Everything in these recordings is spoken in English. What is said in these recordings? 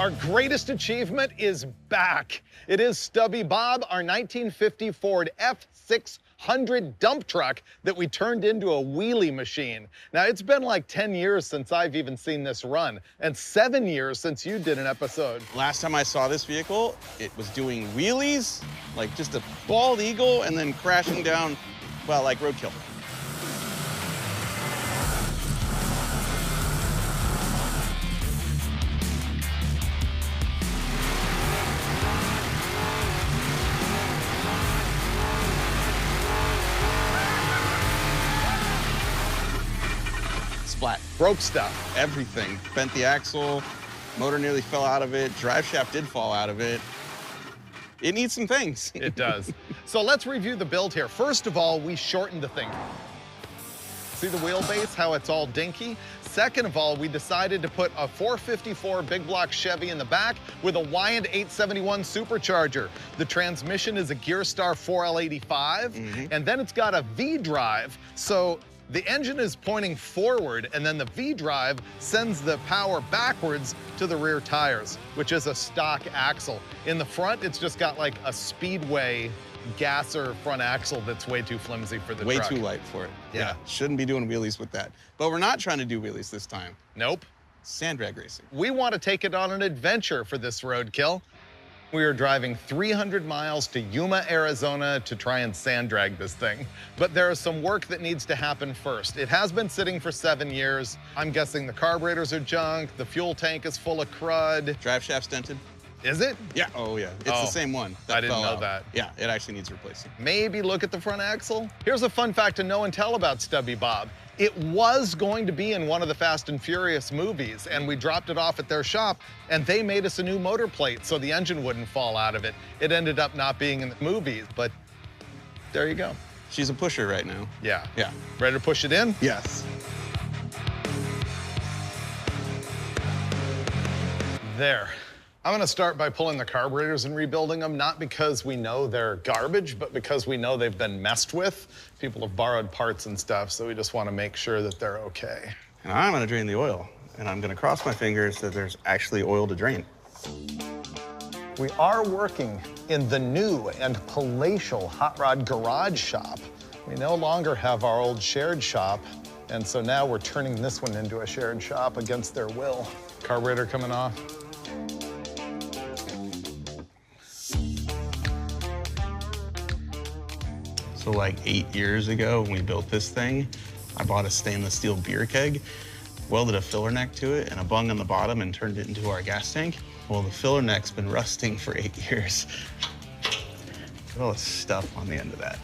Our greatest achievement is back. It is Stubby Bob, our 1950 Ford F600 dump truck that we turned into a wheelie machine. Now, it's been like 10 years since I've even seen this run, and 7 years since you did an episode. Last time I saw this vehicle, it was doing wheelies, like just a bald eagle, and then crashing down, well, like Roadkill. Splat. Broke stuff. Everything. Bent the axle, motor nearly fell out of it, drive shaft did fall out of it. It needs some things. It does. So let's review the build here. First of all, we shortened the thing. See the wheelbase, how it's all dinky? Second of all, we decided to put a 454 big block Chevy in the back with a Wyand 871 supercharger. The transmission is a Gearstar 4L85, and then it's got a V-drive, so the engine is pointing forward, and then the V-drive sends the power backwards to the rear tires, which is a stock axle. In the front, it's just got like a Speedway gasser front axle that's way too flimsy for the truck. Way too light for it. Yeah. Shouldn't be doing wheelies with that. But we're not trying to do wheelies this time. Nope. Sand drag racing. We want to take it on an adventure for this Roadkill. We are driving 300 miles to Yuma, Arizona to try and sand drag this thing. But there is some work that needs to happen first. It has been sitting for 7 years. I'm guessing the carburetors are junk, the fuel tank is full of crud. Drive shaft stented. Is it? Yeah. Oh, yeah. It's the same one. I didn't fell know out. that. Yeah, it actually needs replacing. Maybe look at the front axle. Here's a fun fact to know and tell about Stubby Bob. It was going to be in one of the Fast and Furious movies, and we dropped it off at their shop, and they made us a new motor plate so the engine wouldn't fall out of it. It ended up not being in the movies, but there you go. She's a pusher right now. Yeah. Yeah. Ready to push it in? Yes. There. I'm gonna start by pulling the carburetors and rebuilding them, not because we know they're garbage, but because we know they've been messed with. People have borrowed parts and stuff, so we just wanna make sure that they're okay. And I'm gonna drain the oil, and I'm gonna cross my fingers that there's actually oil to drain. We are working in the new and palatial Hot Rod Garage shop. We no longer have our old shared shop, and so now we're turning this one into a shared shop against their will. Carburetor coming off. So like 8 years ago when we built this thing, I bought a stainless steel beer keg, welded a filler neck to it and a bung on the bottom and turned it into our gas tank. Well, the filler neck's been rusting for 8 years. Look at all the stuff on the end of that.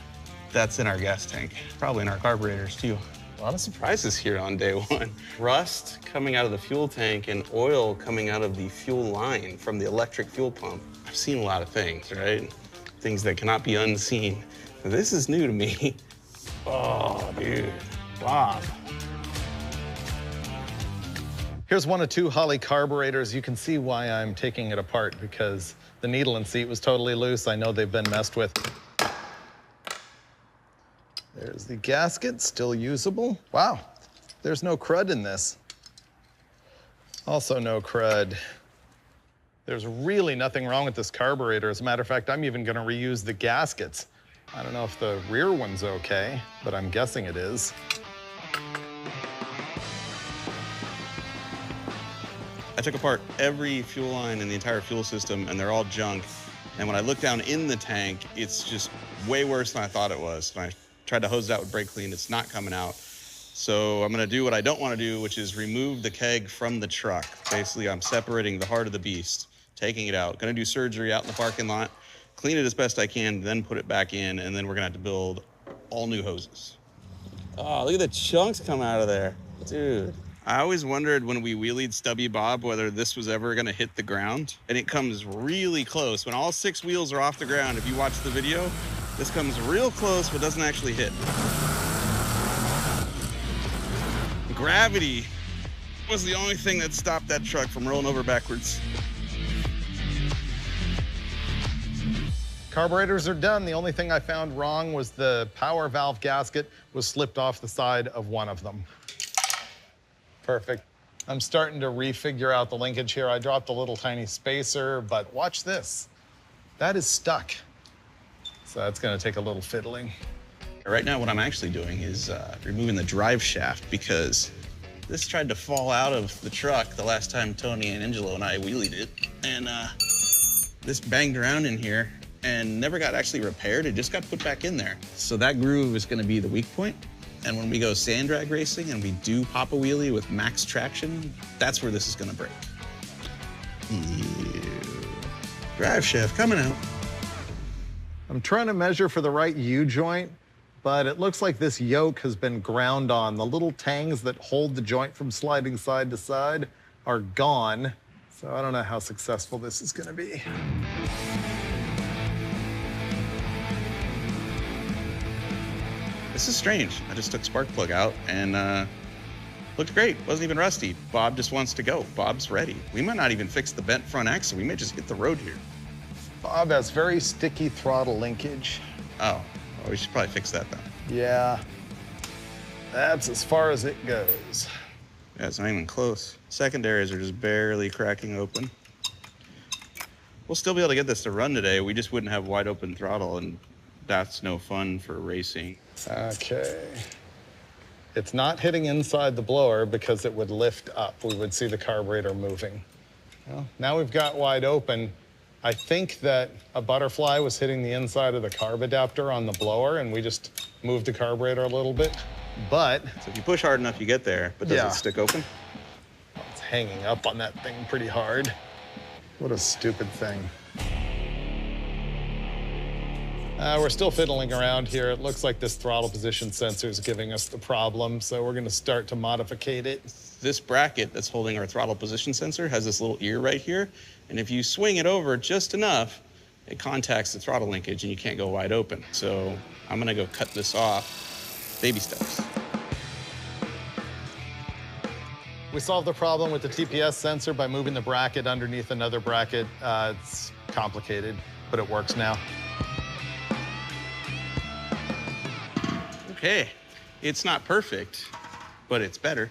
That's in our gas tank, probably in our carburetors too. A lot of surprises here on day one. Rust coming out of the fuel tank and oil coming out of the fuel line from the electric fuel pump. I've seen a lot of things, right? Things that cannot be unseen. This is new to me. Oh, dude, Bob. Here's one of two Holley carburetors. You can see why I'm taking it apart, because the needle and seat was totally loose. I know they've been messed with. There's the gasket, still usable. Wow, there's no crud in this. Also no crud. There's really nothing wrong with this carburetor. As a matter of fact, I'm even gonna reuse the gaskets. I don't know if the rear one's okay, but I'm guessing it is. I took apart every fuel line in the entire fuel system, and they're all junk. And when I look down in the tank, it's just way worse than I thought it was. When I tried to hose it out with brake clean, it's not coming out. So I'm gonna do what I don't wanna do, which is remove the keg from the truck. Basically, I'm separating the heart of the beast, taking it out. Gonna do surgery out in the parking lot, clean it as best I can, then put it back in, and then we're gonna have to build all new hoses. Oh, look at the chunks come out of there. Dude. I always wondered when we wheelied Stubby Bob whether this was ever gonna hit the ground, and it comes really close. When all 6 wheels are off the ground, if you watch the video, this comes real close but doesn't actually hit. Gravity was the only thing that stopped that truck from rolling over backwards. Carburetors are done. The only thing I found wrong was the power valve gasket was slipped off the side of one of them. Perfect. I'm starting to refigure out the linkage here. I dropped a little tiny spacer, but watch this. That is stuck. So that's gonna take a little fiddling. Right now, what I'm actually doing is removing the drive shaft because this tried to fall out of the truck the last time Tony and Angelo and I wheelied it. And this banged around in here and never got actually repaired. It just got put back in there. So that groove is gonna be the weak point. And when we go sand drag racing and we do pop a wheelie with max traction, that's where this is gonna break. Ew. Drive shaft coming out. I'm trying to measure for the right U-joint, but it looks like this yoke has been ground on. The little tangs that hold the joint from sliding side to side are gone. So I don't know how successful this is gonna be. This is strange. I just took spark plug out and looked great. Wasn't even rusty. Bob just wants to go. Bob's ready. We might not even fix the bent front axle. We may just hit the road here. Bob has very sticky throttle linkage. Oh, well, we should probably fix that then. Yeah, that's as far as it goes. Yeah, it's not even close. Secondaries are just barely cracking open. We'll still be able to get this to run today. We just wouldn't have wide open throttle, and that's no fun for racing. Okay. It's not hitting inside the blower because it would lift up. We would see the carburetor moving. Well, now we've got wide open. I think that a butterfly was hitting the inside of the carb adapter on the blower, and we just moved the carburetor a little bit. But So if you push hard enough, you get there, but does Yeah. it stick open? it's hanging up on that thing pretty hard. What a stupid thing. We're still fiddling around here. It looks like this throttle position sensor is giving us the problem, so we're gonna start to modificate it. This bracket that's holding our throttle position sensor has this little ear right here, and if you swing it over just enough, it contacts the throttle linkage and you can't go wide open. So I'm gonna go cut this off, baby steps. We solved the problem with the TPS sensor by moving the bracket underneath another bracket. It's complicated, but it works now. Okay, it's not perfect, but it's better.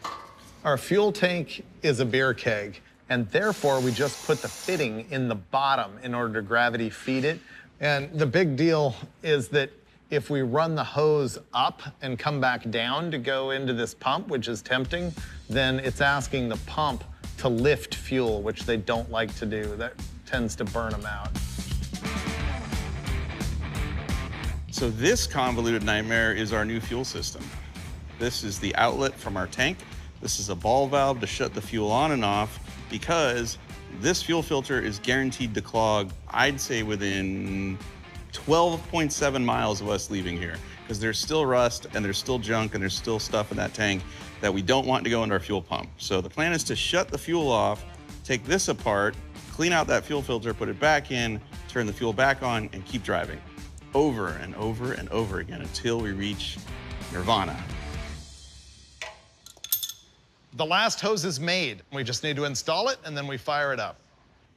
Our fuel tank is a beer keg, and therefore we just put the fitting in the bottom in order to gravity feed it. And the big deal is that if we run the hose up and come back down to go into this pump, which is tempting, then it's asking the pump to lift fuel, which they don't like to do. That tends to burn them out. So this convoluted nightmare is our new fuel system. This is the outlet from our tank. This is a ball valve to shut the fuel on and off because this fuel filter is guaranteed to clog, I'd say within 12.7 miles of us leaving here, because there's still rust and there's still junk and there's still stuff in that tank that we don't want to go into our fuel pump. So the plan is to shut the fuel off, take this apart, clean out that fuel filter, put it back in, turn the fuel back on, and keep driving over and over and over again until we reach nirvana. The last hose is made. We just need to install it, and then we fire it up.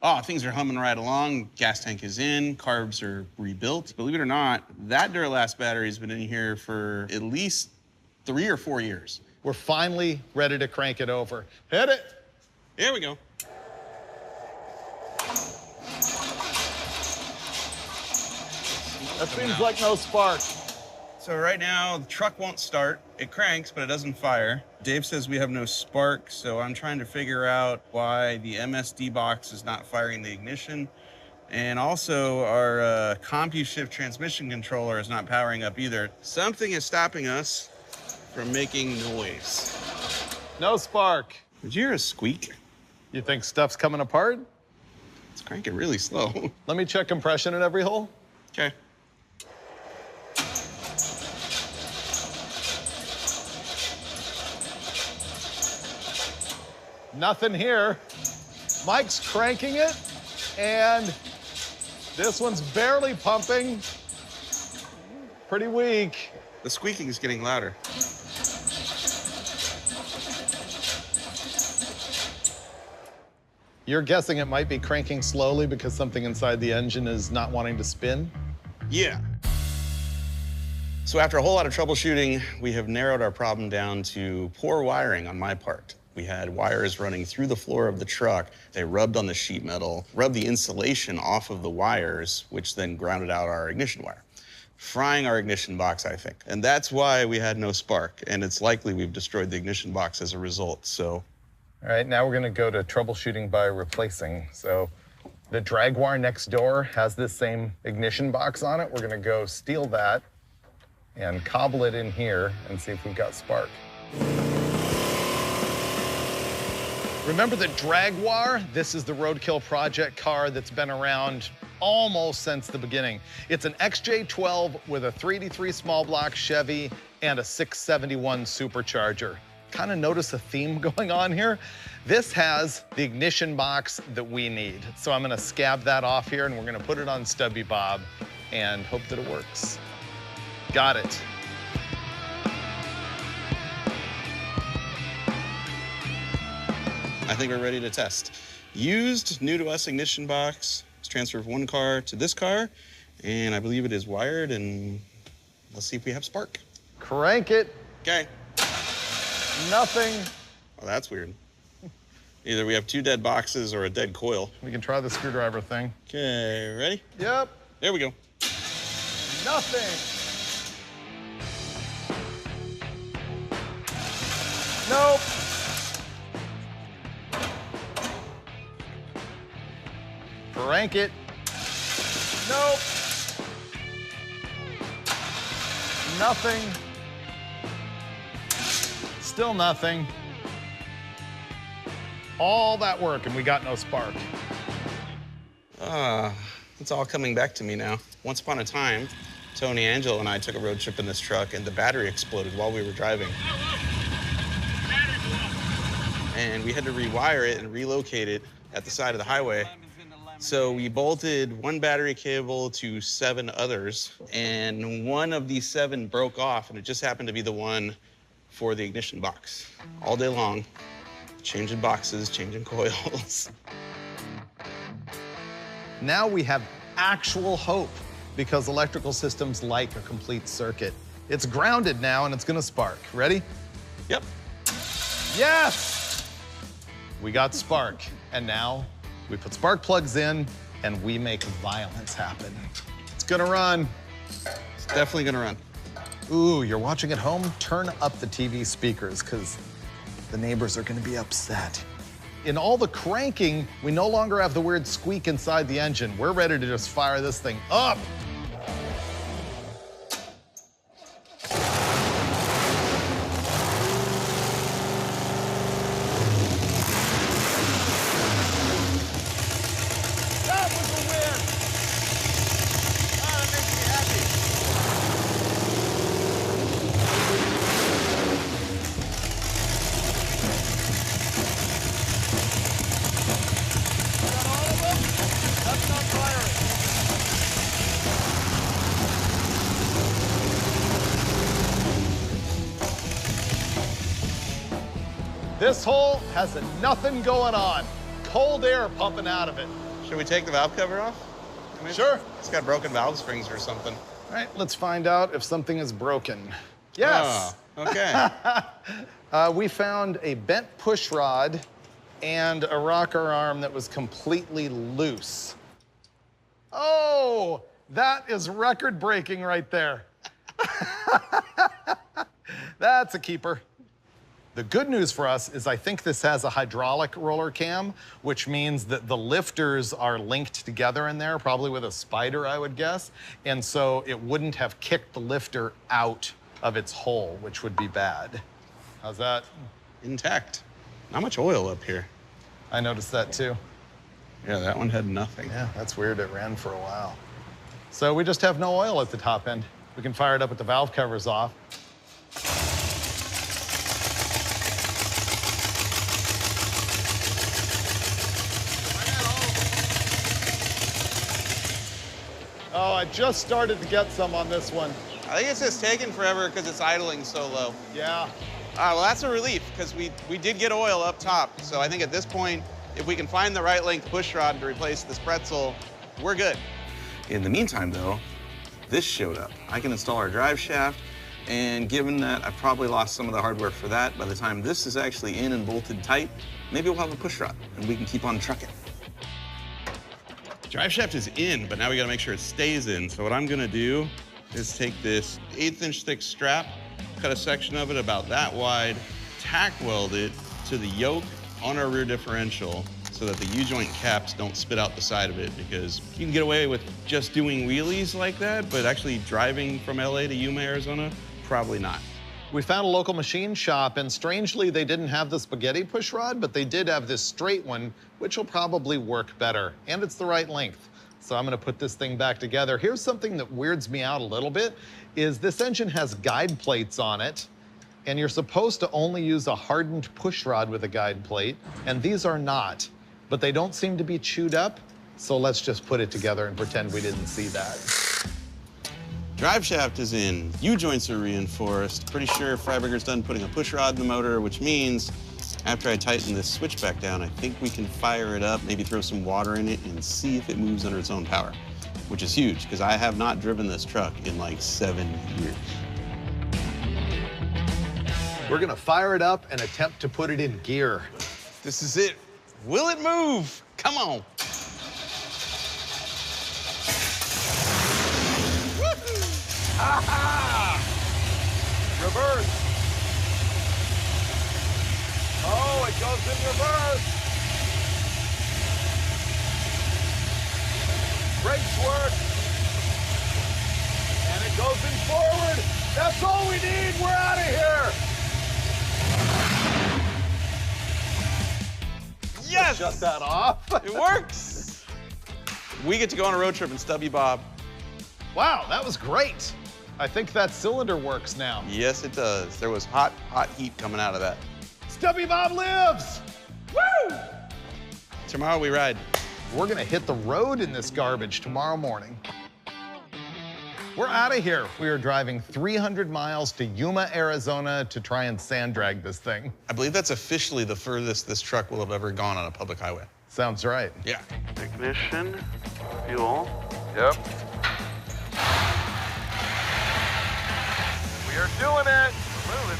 Oh, things are humming right along. Gas tank is in, carbs are rebuilt. Believe it or not, that Duralast battery has been in here for at least 3 or 4 years. We're finally ready to crank it over. Hit it. Here we go. That seems like no spark. So right now, the truck won't start. It cranks, but it doesn't fire. Dave says we have no spark, so I'm trying to figure out why the MSD box is not firing the ignition. And also, our CompuShift transmission controller is not powering up either. Something is stopping us from making noise. No spark. Did you hear a squeak? You think stuff's coming apart? It's cranking really slow. Let me check compression at every hole. Okay. Nothing here. Mike's cranking it, and this one's barely pumping. Pretty weak. The squeaking is getting louder. You're guessing it might be cranking slowly because something inside the engine is not wanting to spin? Yeah. So after a whole lot of troubleshooting, we have narrowed our problem down to poor wiring on my part. We had wires running through the floor of the truck. They rubbed on the sheet metal, rubbed the insulation off of the wires, which then grounded out our ignition wire, frying our ignition box, I think. And that's why we had no spark. And it's likely we've destroyed the ignition box as a result, so. All right, now we're gonna go to troubleshooting by replacing. So the drag wire next door has this same ignition box on it. We're gonna go steal that and cobble it in here and see if we've got spark. Remember the Dragwar? This is the Roadkill project car that's been around almost since the beginning. It's an XJ12 with a 383 small block Chevy and a 671 supercharger. Kind of notice a theme going on here. This has the ignition box that we need. So I'm gonna scab that off here and we're gonna put it on Stubby Bob and hope that it works. Got it. I think we're ready to test. Used, new to us ignition box. Let's transfer from one car to this car, and I believe it is wired, and let's see if we have spark. Crank it. Okay. Nothing. Well, that's weird. Either we have two dead boxes or a dead coil. We can try the screwdriver thing. Okay, ready? Yep. There we go. Nothing. Nope. Crank it. Nope. Nothing. Still nothing. All that work and we got no spark. It's all coming back to me now. Once upon a time, Tony, Angela, and I took a road trip in this truck and the battery exploded while we were driving. And we had to rewire it and relocate it at the side of the highway. So we bolted one battery cable to 7 others, and one of these 7 broke off, and it just happened to be the one for the ignition box. All day long, changing boxes, changing coils. Now we have actual hope because electrical systems like a complete circuit. It's grounded now and it's gonna spark. Ready? Yep. Yes! We got spark, and now we put spark plugs in and we make violence happen. It's gonna run. It's definitely gonna run. Ooh, you're watching at home? Turn up the TV speakers because the neighbors are gonna be upset. In all the cranking, we no longer have the weird squeak inside the engine. We're ready to just fire this thing up. This hole has nothing going on. Cold air pumping out of it. Should we take the valve cover off? Sure. It's got broken valve springs or something. All right, let's find out if something is broken. Yes. Oh, okay. We found a bent push rod and a rocker arm that was completely loose. Oh, that is record-breaking right there. That's a keeper. The good news for us is I think this has a hydraulic roller cam, which means that the lifters are linked together in there, probably with a spider, I would guess. And so it wouldn't have kicked the lifter out of its hole, which would be bad. How's that? Intact. Not much oil up here. I noticed that too. Yeah, that one had nothing. Yeah, that's weird. It ran for a while. So we just have no oil at the top end. We can fire it up with the valve covers off. Oh, I just started to get some on this one. I think it's just taking forever because it's idling so low. Yeah. Well, that's a relief because we did get oil up top. So I think at this point, if we can find the right length push rod to replace this pretzel, we're good. In the meantime, though, this showed up. I can install our drive shaft And given that I probably lost some of the hardware for that, by the time this is actually in and bolted tight, maybe we'll have a push rod and we can keep on trucking. Drive shaft is in, but now we gotta make sure it stays in. So what I'm gonna do is take this 1/8 inch thick strap, cut a section of it about that wide, tack weld it to the yoke on our rear differential so that the U-joint caps don't spit out the side of it, because you can get away with just doing wheelies like that, but actually driving from LA to Yuma, Arizona, probably not. We found a local machine shop, and strangely, they didn't have the spaghetti push rod, but they did have this straight one, which will probably work better, and it's the right length. So I'm gonna put this thing back together. Here's something that weirds me out a little bit, is this engine has guide plates on it, and you're supposed to only use a hardened push rod with a guide plate, and these are not, but they don't seem to be chewed up, so let's just put it together and pretend we didn't see that. Drive shaft is in, U-joints are reinforced. Pretty sure Freiberger's done putting a push rod in the motor, which means after I tighten this switch back down, I think we can fire it up, maybe throw some water in it and see if it moves under its own power, which is huge because I have not driven this truck in like 7 years. We're gonna fire it up and attempt to put it in gear. This is it. Will it move? Come on. Aha! Reverse. Oh, it goes in reverse. Brakes work. And it goes in forward. That's all we need. We're out of here. Yes! Shut that off. It works. We get to go on a road trip in Stubby Bob. Wow, that was great. I think that cylinder works now. Yes, it does. There was hot, hot heat coming out of that. Stubby Bob lives! Woo! Tomorrow we ride. We're gonna hit the road in this garbage tomorrow morning. We're out of here. We are driving 300 miles to Yuma, Arizona to try and sand drag this thing. I believe that's officially the furthest this truck will have ever gone on a public highway. Sounds right. Yeah. Ignition, fuel. Yep. We are doing it. We're moving.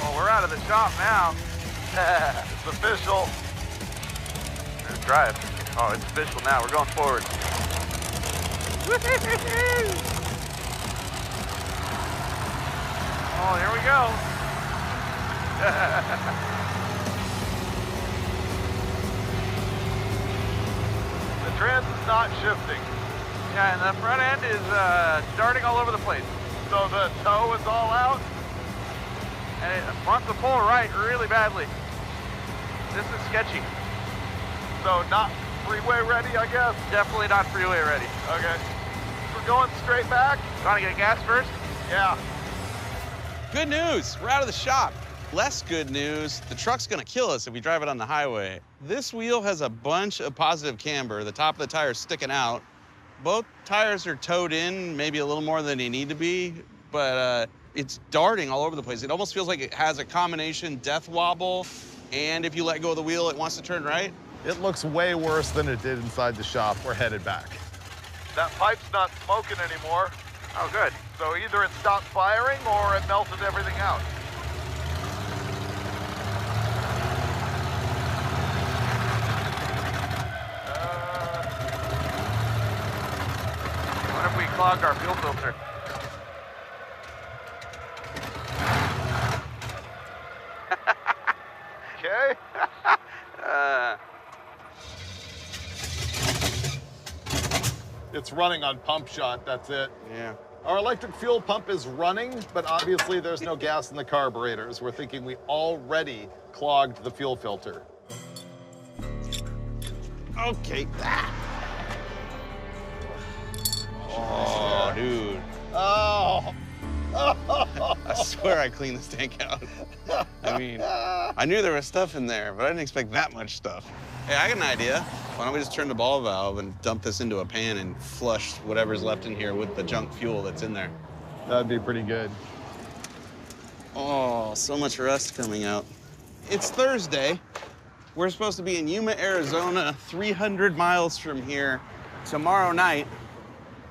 Oh, we're out of the shop now. It's official. Let's drive. Oh, it's official now. We're going forward. Oh, here we go. The trans is not shifting. Yeah, and the front end is darting all over the place. So the toe is all out? And it wants to pull right really badly. This is sketchy. So not freeway ready, I guess? Definitely not freeway ready. Okay. We're going straight back? Want to get gas first? Yeah. Good news, we're out of the shop. Less good news, the truck's gonna kill us if we drive it on the highway. This wheel has a bunch of positive camber. The top of the tire's sticking out. Both tires are towed in, maybe a little more than they need to be, but it's darting all over the place. It almost feels like it has a combination death wobble, and if you let go of the wheel, it wants to turn right. It looks way worse than it did inside the shop. We're headed back. That pipe's not smoking anymore. Oh, good. So either it stopped firing or it melted everything out. What if we clogged our fuel filter? Okay. It's running on pump shot, that's it. Yeah. Our electric fuel pump is running, but obviously there's no gas in the carburetors. We're thinking we already clogged the fuel filter. Okay. Oh, dude. Oh. I swear I cleaned this tank out. I mean, I knew there was stuff in there, but I didn't expect that much stuff. Hey, I got an idea. Why don't we just turn the ball valve and dump this into a pan and flush whatever's left in here with the junk fuel that's in there? That'd be pretty good. Oh, so much rust coming out. It's Thursday. We're supposed to be in Yuma, Arizona, 300 miles from here tomorrow night.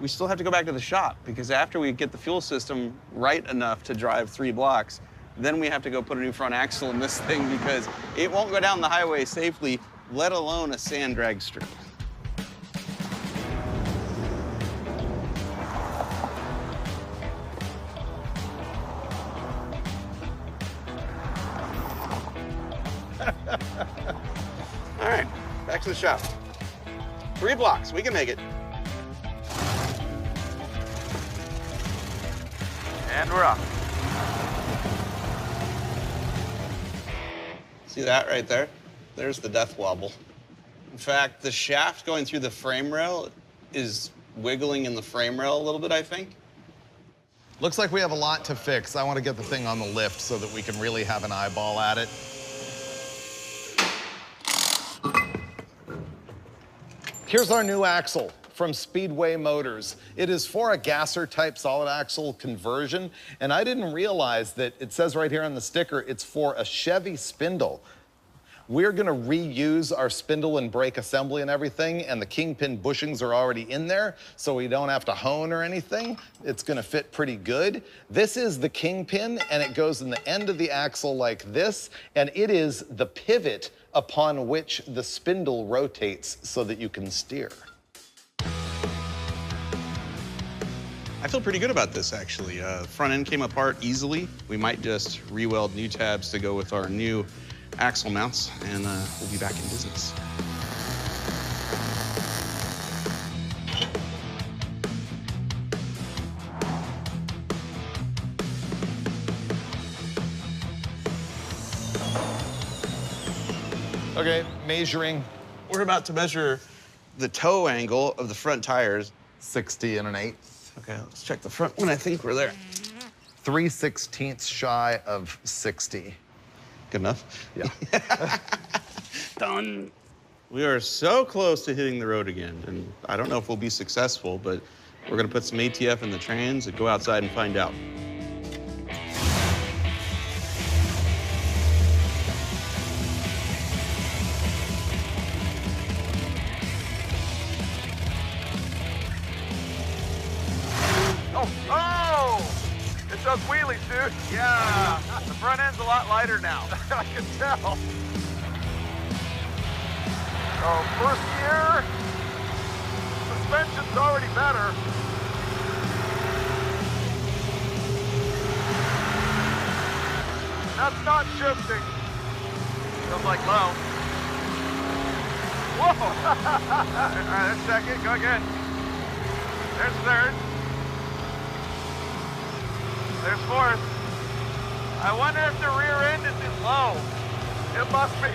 we still have to go back to the shop because after we get the fuel system right enough to drive 3 blocks, then we have to go put a new front axle in this thing because it won't go down the highway safely, let alone a sand drag strip. All right, back to the shop. 3 blocks, we can make it. And we're up. See that right there? There's the death wobble. In fact, the shaft going through the frame rail is wiggling in the frame rail a little bit, I think. Looks like we have a lot to fix. I want to get the thing on the lift so that we can really have an eyeball at it. Here's our new axle from Speedway Motors. It is for a gasser type solid axle conversion, and I didn't realize that it says right here on the sticker, it's for a Chevy spindle. We're gonna reuse our spindle and brake assembly and everything, and the kingpin bushings are already in there, so we don't have to hone or anything. It's gonna fit pretty good. This is the kingpin, and it goes in the end of the axle like this, and it is the pivot upon which the spindle rotates so that you can steer. I feel pretty good about this, actually. Front end came apart easily. We might just re-weld new tabs to go with our new axle mounts, and we'll be back in business. Okay, measuring. We're about to measure the toe angle of the front tires. 60 and an 1/8. Okay, let's check the front one. I think we're there. 3/16 shy of 60. Good enough? Yeah. Done. We are so close to hitting the road again, and I don't know if we'll be successful, but we're gonna put some ATF in the trans and go outside and find out. It does wheelies, dude. Yeah. The front end's a lot lighter now. I can tell. So first gear, suspension's already better. That's not shifting. Feels like low. Whoa. All right, let's check it. Go again. There's third. There's fourth. I wonder if the rear end is in low. It must be.